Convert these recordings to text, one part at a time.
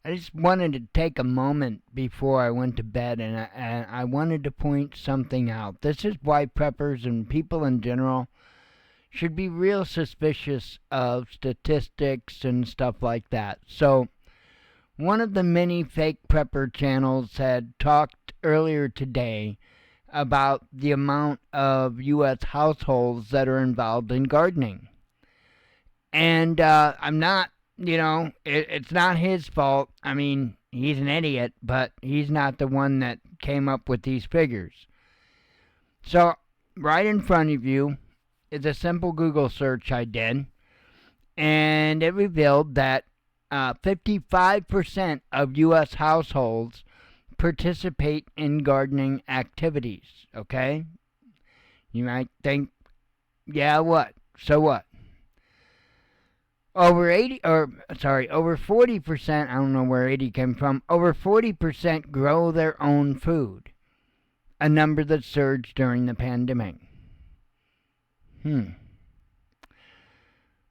I just wanted to take a moment before I went to bed, and I wanted to point something out. This is why preppers and people in general should be real suspicious of statistics and stuff like that. So, one of the many fake prepper channels had talked earlier today about the amount of U.S. households that are involved in gardening. And I'm not, it's not his fault. I mean, he's an idiot, but he's not the one that came up with these figures. So, right in front of you is a simple Google search I did, and it revealed that 55% of U.S. households participate in gardening activities. Okay? You might think, yeah, what? So what? Over 40%, I don't know where 80 came from, over 40% grow their own food, a number that surged during the pandemic.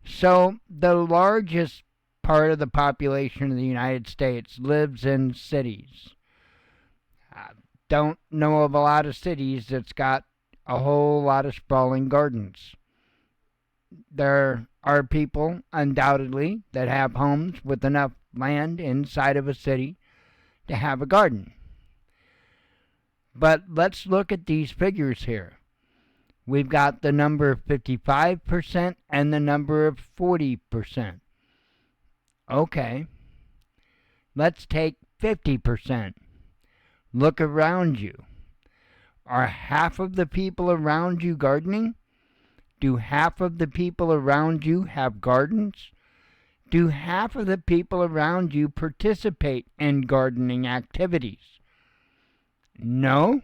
So, the largest part of the population of the United States lives in cities. I don't know of a lot of cities that's got a whole lot of sprawling gardens. There are people, undoubtedly, that have homes with enough land inside of a city to have a garden. But let's look at these figures here. We've got the number of 55% and the number of 40%. Okay, let's take 50%. Look around you. Are half of the people around you gardening? Do half of the people around you have gardens? Do half of the people around you participate in gardening activities? No?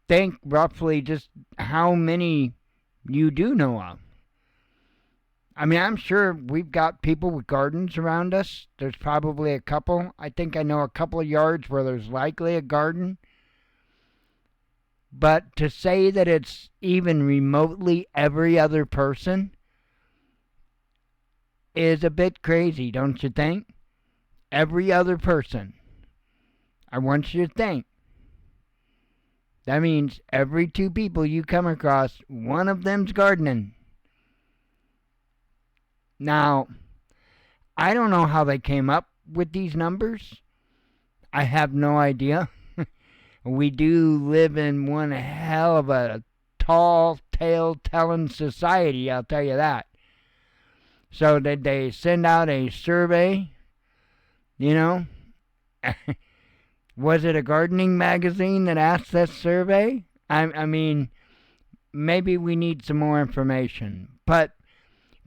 Think roughly just how many you do know of. I mean, I'm sure we've got people with gardens around us. There's probably a couple. I think I know a couple of yards where there's likely a garden. But to say that it's even remotely every other person is a bit crazy, don't you think? Every other person. I want you to think. That means every two people you come across, one of them's gardening. Now, I don't know how they came up with these numbers. I have no idea. We do live in one hell of a tall tale telling society, I'll tell you that. So did they send out a survey? Was it a gardening magazine that asked this survey? I mean, maybe we need some more information. But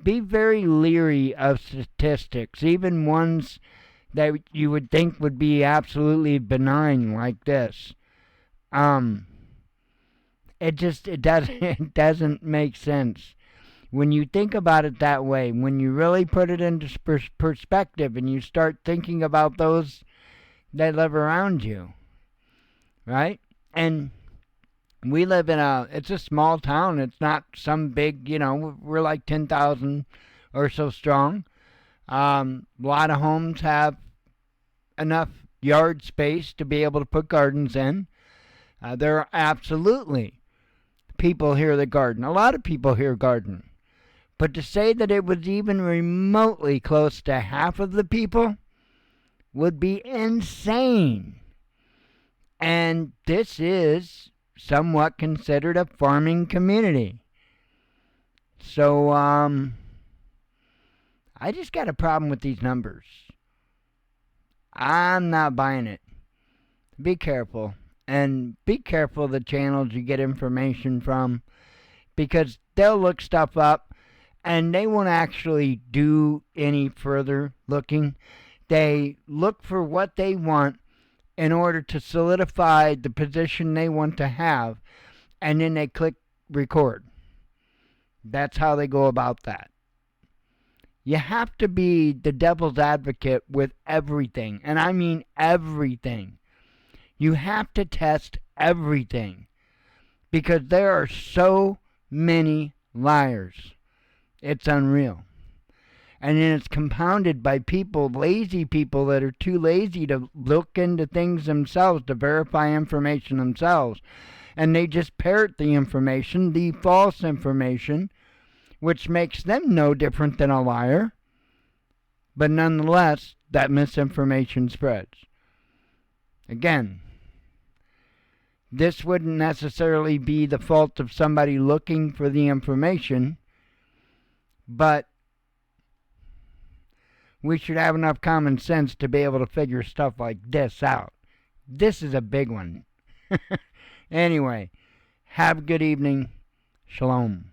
be very leery of statistics, even ones that you would think would be absolutely benign like this. It doesn't make sense. When you think about it that way, when you really put it into perspective and you start thinking about those that live around you, right? And we live it's a small town. It's not some big, we're like 10,000 or so strong. A lot of homes have enough yard space to be able to put gardens in. There are absolutely people here that garden. A lot of people here garden. But to say that it was even remotely close to half of the people would be insane. And this is somewhat considered a farming community. So, I just got a problem with these numbers. I'm not buying it. Be careful. And be careful of the channels you get information from, because they'll look stuff up and they won't actually do any further looking. They look for what they want in order to solidify the position they want to have, and then they click record. That's how they go about that. You have to be the devil's advocate with everything, and I mean everything. You have to test everything, because there are so many liars. It's unreal. And then it's compounded by people, lazy people that are too lazy to look into things themselves, to verify information themselves. And they just parrot the information, the false information, which makes them no different than a liar. But nonetheless, that misinformation spreads. Again, this wouldn't necessarily be the fault of somebody looking for the information, but we should have enough common sense to be able to figure stuff like this out. This is a big one. Anyway, have a good evening. Shalom.